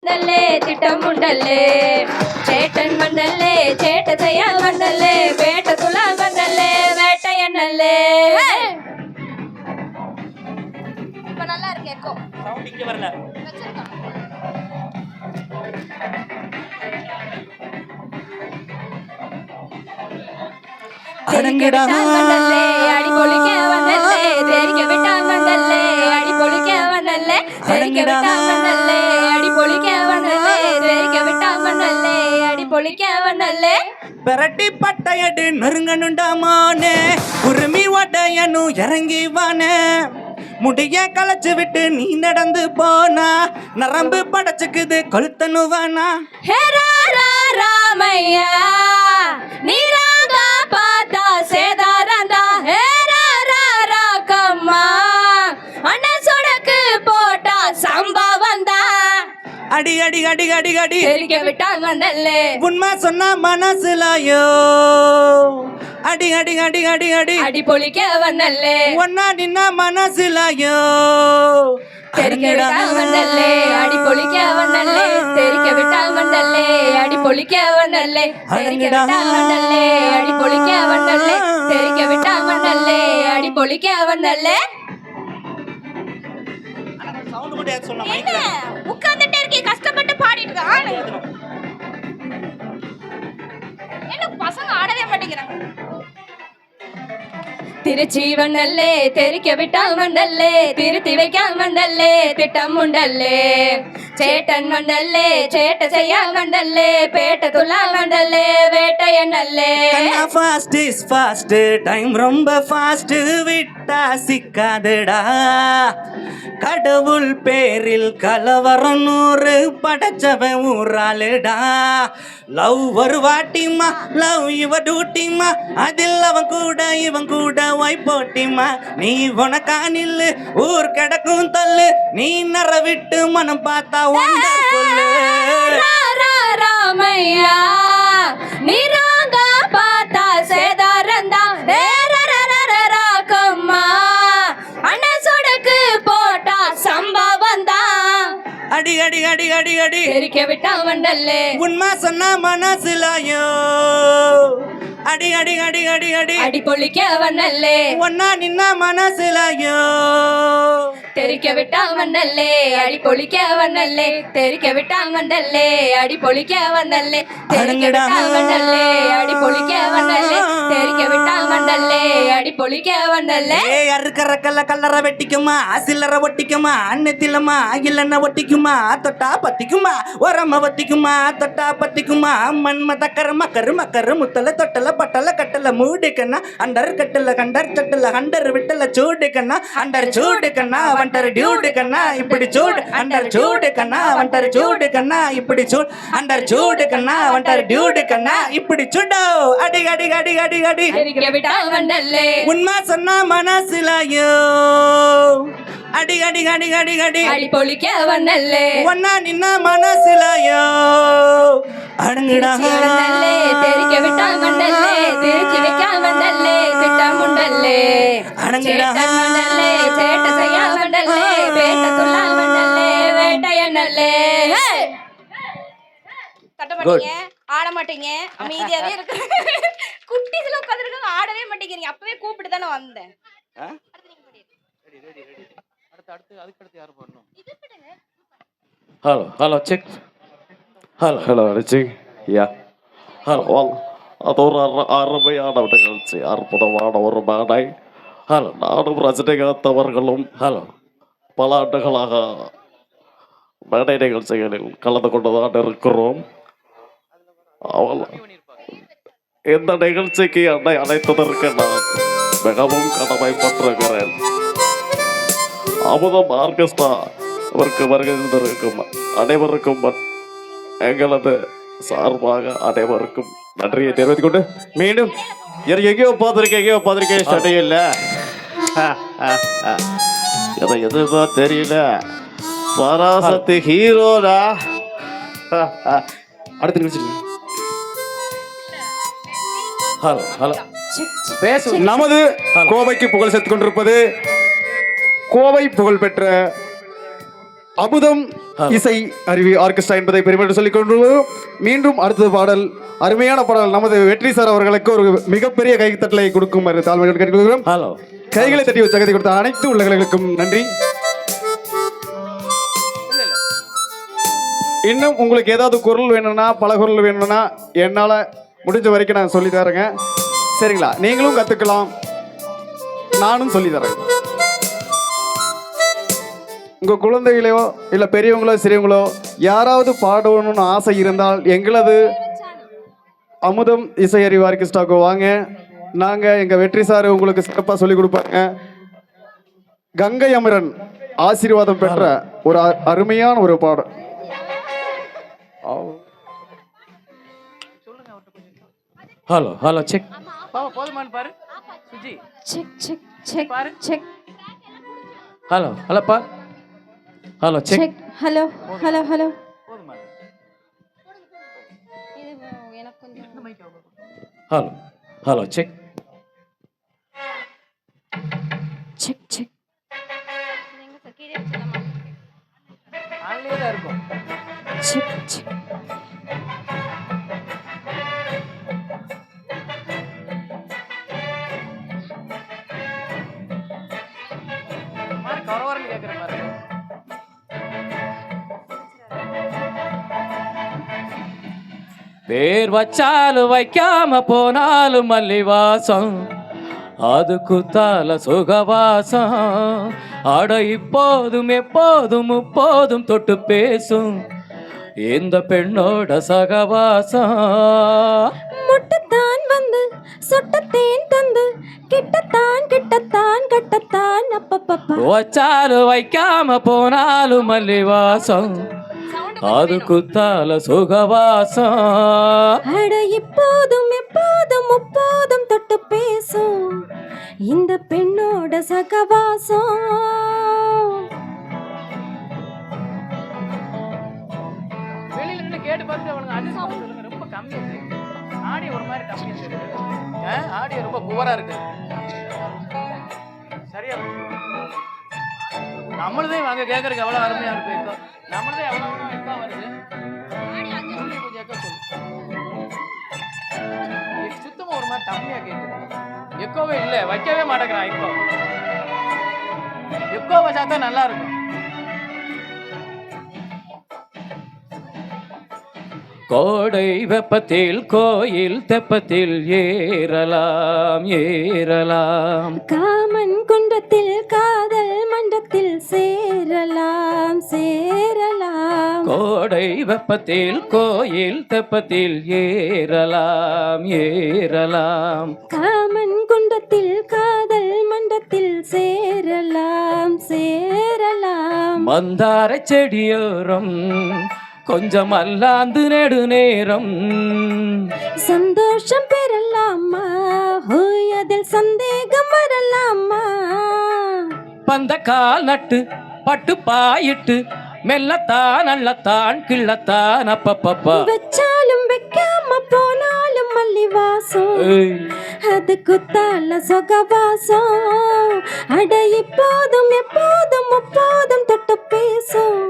மண்டலே திட்டம் உண்டல்லே சேட்டன் மண்டலே சேட்ட செய்ய மண்டலே வேட்ட துளா மண்டலே வேட்டையண்ணல்லே. இப்ப நல்லா இருக்கு எக்கோ சவுண்ட் இங்க வரல. அடங்கடா மண்டலே அடி பொளிக்க வந்தல்லே தெரிக்க விட்டா மண்டலே அடி பொளிக்க வந்தல்லே தெரிக்க விட்டா மண்டலே அடி பொளிக்க வந்தல்லே தெரிக்க விட்டா மண்டலே அடி பொளிக்க வந்தல்லே. பெரட்டி பட்டையடு நெருங்கனுண்டாமானே உரிமை வடையனு இறங்கி வானே முடிய களைச்சு விட்டு நீ நடந்து போனா நரம்பு படைச்சுக்குது கொளுத்தனுவானா. ராமையா நீராக பார்த்தா சேதாரந்தா கம்மா அண்ணன் சொடக்கு போட்டா சம்பவந்தா அடி அடி அடி அடி அடி தெரிக்க விட்டாங்க நல்லே உண்மை சொன்னா மனசுலாயோ அடி அடி அடி அடி அடி அடி பொளிக்க வந்தல்லே ஒன்னா நின்னா மனசுலாயோ தெரிக்க விட்டாங்க நல்லே அடி பொளிக்க வந்தல்லே தெரிக்க விட்டாங்க நல்லே அடி பொளிக்க வந்தல்லே தெரிக்க விட்டாங்க நல்லே அடி பொளிக்க வந்தல்லே தெரிக்க விட்டாங்க நல்லே அடி பொளிக்க வந்தல்லே. சவுண்ட் கூட சொன்னா என்ன உட்கார்ந்துட்டே இருக்கே கஷ்டப்பட்டு பாடிட்டு இருக்க என்ன பசங்க ஆடவே மாட்டேங்கிறாங்க. திருச்சி வந்தல்லே தெரிக்க விட்டா வந்தல்லே திருத்தி வைக்க வந்தல்லே திட்டம் உண்டல்லே சேட்டன் வந்தல்லே சேட்ட செய்ய வந்தல்லே பேட்ட துள்ளா வந்தல்லே வேட்டையண்ணல்லே. ஃபாஸ்ட் இஸ் ஃபாஸ்ட் டைம் ரொம்ப ஃபாஸ்ட் விட்டா சிக்காதடா கடவுள் பேரில் கலவரம் 100 படைச்சவன் ஊராளுடா. லவ் ஒரு வாட்டிமா லவ் இவ டூட்டிமா அதில் அவன் கூட இவன் கூட போட்டிமா நீ உனக்கா நில்லு ஊர் கிடக்கும் தள்ளு நீ நர விட்டு மனம் பார்த்தா ராமையா நீராங்க பார்த்தா சேதாரந்தா கம்மா அண்ணன் சொடக்கு போட்டா சம்பவந்தா அடி அடி அடி அடி அடி தெரிக்க விட்டா வந்தல்லே உண்மை சொன்னா மனசுலாயோ அடி அடி அடி அடி அடி அடி பொளிக்க வந்தல்லே ஒன்னா நின்னா மனசுலாயோ தெரிக்க விட்டா வந்தல்லே அடி பொளிக்க வந்தல்லே தெரிக்க விட்டா வந்தல்லே அடி பொளிக்க வந்தல்லே தெரிக்க விட்டா வந்தல்லே அடி பொளிக்க வந்தல்லே தெரிக்க விட்டா வந்தல்லே அடி பொளிக்க வந்தல்லே. அறுக்கற கல்லற வெட்டிக்குமா சில்லற ஒட்டிக்குமா அன்னத்திலமா இல்லன்னா ஒட்டிக்குமா தொட்டா பத்திக்குமா உரம வத்திக்குமா தொட்டா பத்திக்குமா மண்மத கரும கரும கரு முத்தல தொட்டல பட்டல கட்டல மூடிக்கண்ணா அண்டர் கட்டல கண்டர் சட்டல ஹண்டர் விட்டல சூடிக்கண்ணா அண்டர் சூடிக்கண்ணா வண்டர் டியூடிக்கண்ணா இப்படி சூடு அண்டர் சூடிக்கண்ணா வண்டர் சூடிக்கண்ணா இப்படி சூடு அண்டர் சூடிக்கண்ணா வண்டர் டியூடிக்கண்ணா இப்படி சுடோ அடி அடி அடி அடி அடி தெரிக்க விட்டா வந்தல்லே உண்மை சொன்னா மனசுலாயோ அடி அடி அடி அடி அடி அடி பொளிக்க வந்தல்லே ஒன்னா நின்னா மனசுலாயோ அடங்குடா வந்தல்லே தெரிக்க விட்டா வந்தல்லே திருச்சி வைக்க வந்தல்லே திட்டம் உண்டல்லே அடங்குடா வந்தல்லே சேட்ட செய்ய வந்தல்லே பேட்ட துள்ளா வந்தல்லே வேட்டையண்ணல்லே. தட்ட மாட்டீங்க ஆட மாட்டீங்க அமைதியாவே இருக்கு குட்டிஸ்ல உட்கார்ந்துருக்காங்க ஆடவே மாட்டேங்கிறீங்க அப்பவே கூப்பிட்டு தானே வந்தேன். Hello, hello, check. Hello, hello, check. Yeah. Hello, அது ஒரு அருமையான நிகழ்ச்சி அற்புதமான ஒரு மேடை. ஹலோ நானும் ரஜினிகாந்த் அவர்களும் ஹலோ பல ஆண்டுகளாக மேடை நிகழ்ச்சிகளில் கலந்து கொண்டுதான் இருக்கிறோம். இந்த நிகழ்ச்சிக்கு என்னை அழைத்ததற்கு நான் மிகவும் கடமைப்பட்டிருக்கிறேன். அமுதம் ஆர்கெஸ்ட்ரா அவருக்கு வருகின்றிருக்கும் அனைவருக்கும் எங்களது சார்பாக அனைவருக்கும் நன்றியை தெரிவித்துக் கொண்டு மீண்டும் எங்கேயோ பார்த்திருக்கேன் ஸ்டடியும் இல்லை எதுவும் தெரியல பராசக்தி ஹீரோடா. அடுத்த நிகழ்ச்சி ஹலோ ஹலோ நமது கோவைக்கு புகழ் சேர்த்துக் கொண்டிருப்பது கோவை புகழ் பெற்ற அமுதம் இசை அருவி ஆர்கெஸ்ட்ரா என்பதை பெருமையோடு சொல்லிக் கொண்டுள்ளோம். மீண்டும் அடுத்த பாடல், அருமையான பாடல், நமது வெற்றி சார் அவர்களுக்கு ஒரு மிகப்பெரிய கைத்தட்டலை கொடுக்கும் தாழ்மையோடு கேட்டுக்கொள்கிறோம். ஹலோ, கைகளை தட்டி உற்சாகத்தை கொடுத்த அனைத்து உள்ளங்களுக்கும் நன்றி. இன்னும் உங்களுக்கு ஏதாவது குரல் வேணும்னா, பல குரல் வேணும்னா என்னால் முடிஞ்ச வரைக்கும் நான் சொல்லி தரேங்க. சரிங்களா? நீங்களும் கற்றுக்கலாம், நானும் சொல்லி தரேன். உங்கள் குழந்தைகளையோ இல்லை பெரியவங்களோ சிறியவங்களோ யாராவது பாடணும்னு ஆசை இருந்தால் எங்களது அமுதம் இசை அறிவு ஆர்கெஸ்ட்ராவுக்கு வாங்க. நாங்கள் எங்கள் வெற்றி சார் உங்களுக்கு சிறப்பாக சொல்லிக் கொடுப்பாங்க. கங்கை அமரன் ஆசீர்வாதம் பெற்ற ஒரு அருமையான ஒரு பாடம். ஹலோ ஹலோ, செக் போதுமான்னு பாரு Suji. Check check check check hello hello பா, hello check. Check hello hello hello. Hello hello, check check check. ஆன்லயே தான் இருக்கும். Check check. கரவரன்னு கேட்குற மாதிரி. பேர் வச்சாலும் வைக்காம போனாலும் மல்லிவாசம், அது குத்தால சுகவாசம். அட இப்போதும் எப்போதும் முப்போதும் தொட்டு பேசும் இந்த பெண்ணோட சகவாசம். முட்டத்தான் வந்து சொட்டத்தேன் தந்து கிட்டத்தான் கிட்டத்தான் கட்டத்தான் அப்பப்பப்பா. வச்சாலும் வைக்காம போனாலும் மல்லிவாசம், அது குத்தால சுகவாசம். அட இப்போதும் எப்போதும் முப்போதும் தொட்டு பேசும் இந்த பெண்ணோட சகவாசம். வெளியில இருந்து கேட்டு பார்த்து அவனுக்கு அட்ஜஸ்ட் பண்ண சொல்லுங்க. ரொம்ப கம்மியா இருக்கு ஆடியோ, ஒரு மாதிரி கம்மியா இருக்கு. ஆடியோ ரொம்ப புவரா இருக்கு. சரியா நம்மளதே வாங்க கேட்கறதுக்கு எவ்வளோ அருமையா இருக்கு. இப்போ நம்மளதே எவ்வளோ எக்கோ வருது. கொஞ்சம் எக்கோ சொல்லு. சுத்தமா ஒரு மாதிரி கம்மியா கேட்குது. எக்கோவே இல்லை, வைக்கவே மாட்டேங்கிறான். எக்கோ வச்சா தான் நல்லா இருக்கும். கோடை வெப்பத்தில் கோயில் தெப்பத்தில் ஏறலாம் ஏறலாம். காமன் குன்றத்தில் காதல் மன்றத்தில் சேரலாம் சேரலாம். கோடை வெப்பத்தில் கோயில் தெப்பத்தில் ஏறலாம் ஏறலாம். காமன் குன்றத்தில் காதல் மன்றத்தில் சேரலாம் சேரலாம். மந்தார செடியோரம் கொஞ்சம் அல்லாந்து நெடு நேரம் சந்தோஷம் பெறலாமா, ஹோய் அதில் சந்தேகம் வரலாமா. பந்த கால் நட்டு பட்டு பாயிட்டு மெல்லத்தான் அள்ளத்தான் கிள்ளத்தான் அப்பப்பப்பா. வச்சாலும் வைக்காம போனாலும் மல்லிவாசம், அது குத்தால சொகவாசம். அட இப்போதும் எப்போதும் முப்போதும் தொட்டு பேசும்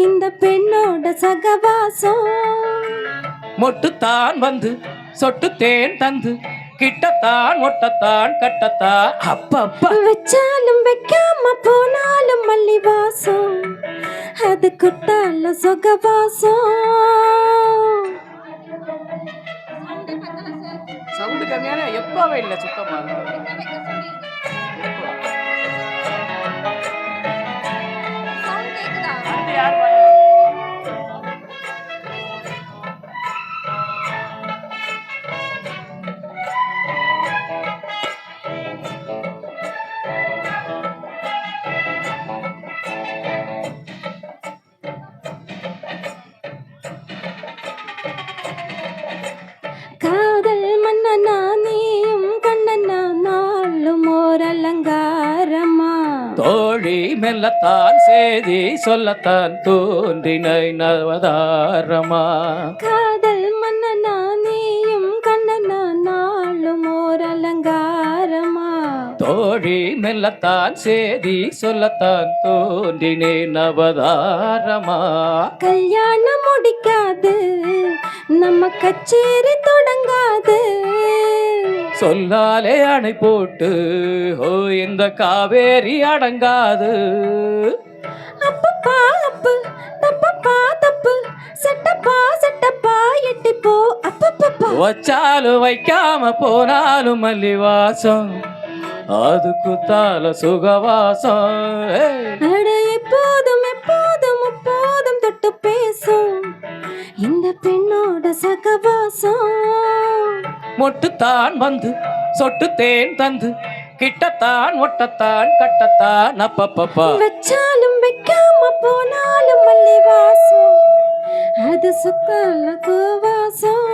இந்த பெண்ணோட சகவாசம். மொட்டுத்தான் வந்து சொட்டு தேன் தந்து கிட்டத்தான் ஒட்டத்தான் கட்டத்தான் அப்பப்பா. வச்சாலும் வைக்காம போனாலும் மல்லிவாசம், அது குத்தால சொகவாசம். சவுண்டு கம்மியான எக்கோவே இல்லை சுத்தமா. காதல் மன்னனா நீயும் கண்ணனா நாளும் ஓர் அலங்காரமா. தோழி மெல்லத்தான் சேதி சொல்லத்தான் தோன்றினை நவதாரமா. காதல் மன்னனா நீயும் கண்ணனா நாளும் ஓர் அலங்காரமா. தோழி மொழி மெல்லத்தான் சேதி சொல்லத்தான் தோன்றினேன் அவதாரமா. கல்யாணம் முடிக்காது நம்ம கச்சேரி தொடங்காது. சொல்லாலே அணை போட்டு ஓ இந்த காவேரி அடங்காது. அப்பப்பா அப்பு தப்பப்பா தப்பு சட்டப்பா சட்டப்பா எட்டிப்போ அப்பப்பப்பா. வச்சாலும் வைக்காம போனாலும் மல்லி வாசம் அது குத்தால சுகவாசம். அட எப்போதும் எப்போதும் எப்போதும் தொட்டு பேசும் இந்த பெண்ணோட சகவாசம். மொட்டுத்தான் வந்து சொட்டு தேன் தந்து கிட்டத்தான் ஒட்டத்தான் கட்டத்தான் அப்பப்பப்பா. வச்சாலும் வைக்காம போனாலும் மல்லி வாசம் அது சுத்தால கோவாசம்.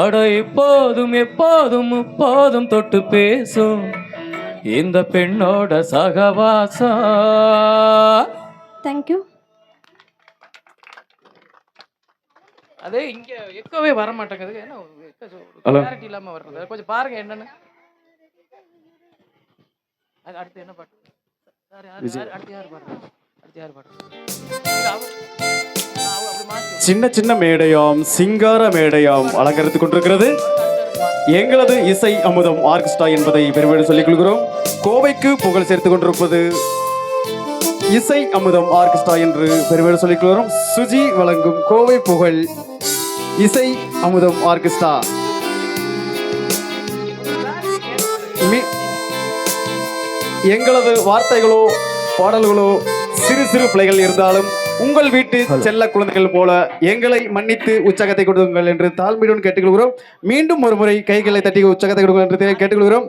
அட இப்போதும் எப்போதும் எப்போதும் தொட்டு பேசும் இந்த பெண்ணோட சகவாசம். தேங்க்யூ. அதே இங்க எக்கவே வர மாட்டேங்குது. ஏன்னா ஹலோ. கிளாரிட்டி இல்லாம வர்றது. கொஞ்சம் பாருங்க என்னன்னு. அடுத்து என்ன பாட்டு? அடுத்து யார் பாடுறது? அடுத்து யார் பாடுறது? அப்படி மாத்தி சின்ன சின்ன மேடையாம் சிங்கார மேடையாம் அலங்கரித்துக் கொண்டிருக்கிறது எங்களது இசை அமுதம் ஆர்கெஸ்ட்ரா என்பதை பெருமையோடு சொல்லிக் கொள்கிறோம். கோவைக்கு புகழ் சேர்த்துக் கொண்டிருப்பது இசை அமுதம் ஆர்கெஸ்ட்ரா என்று பெருமையோடு சொல்லிக் கொள்கிறோம். சுஜி வழங்கும் கோவை புகழ் இசை அமுதம் ஆர்கெஸ்ட்ரா. எங்களது வார்த்தைகளோ பாடல்களோ சிறு சிறு பிள்ளைகள் இருந்தாலும் உங்கள் வீட்டு செல்ல குழந்தைகள் போல எங்களை மன்னித்து உற்சாகத்தை கொடுங்கள் என்று தாழ்மையுடன் கேட்டுக்கொள்கிறோம். மீண்டும் ஒரு முறை கைகளை தட்டி உற்சாகத்தை கொடுங்கள் என்று கேட்டுக்கொள்கிறோம்.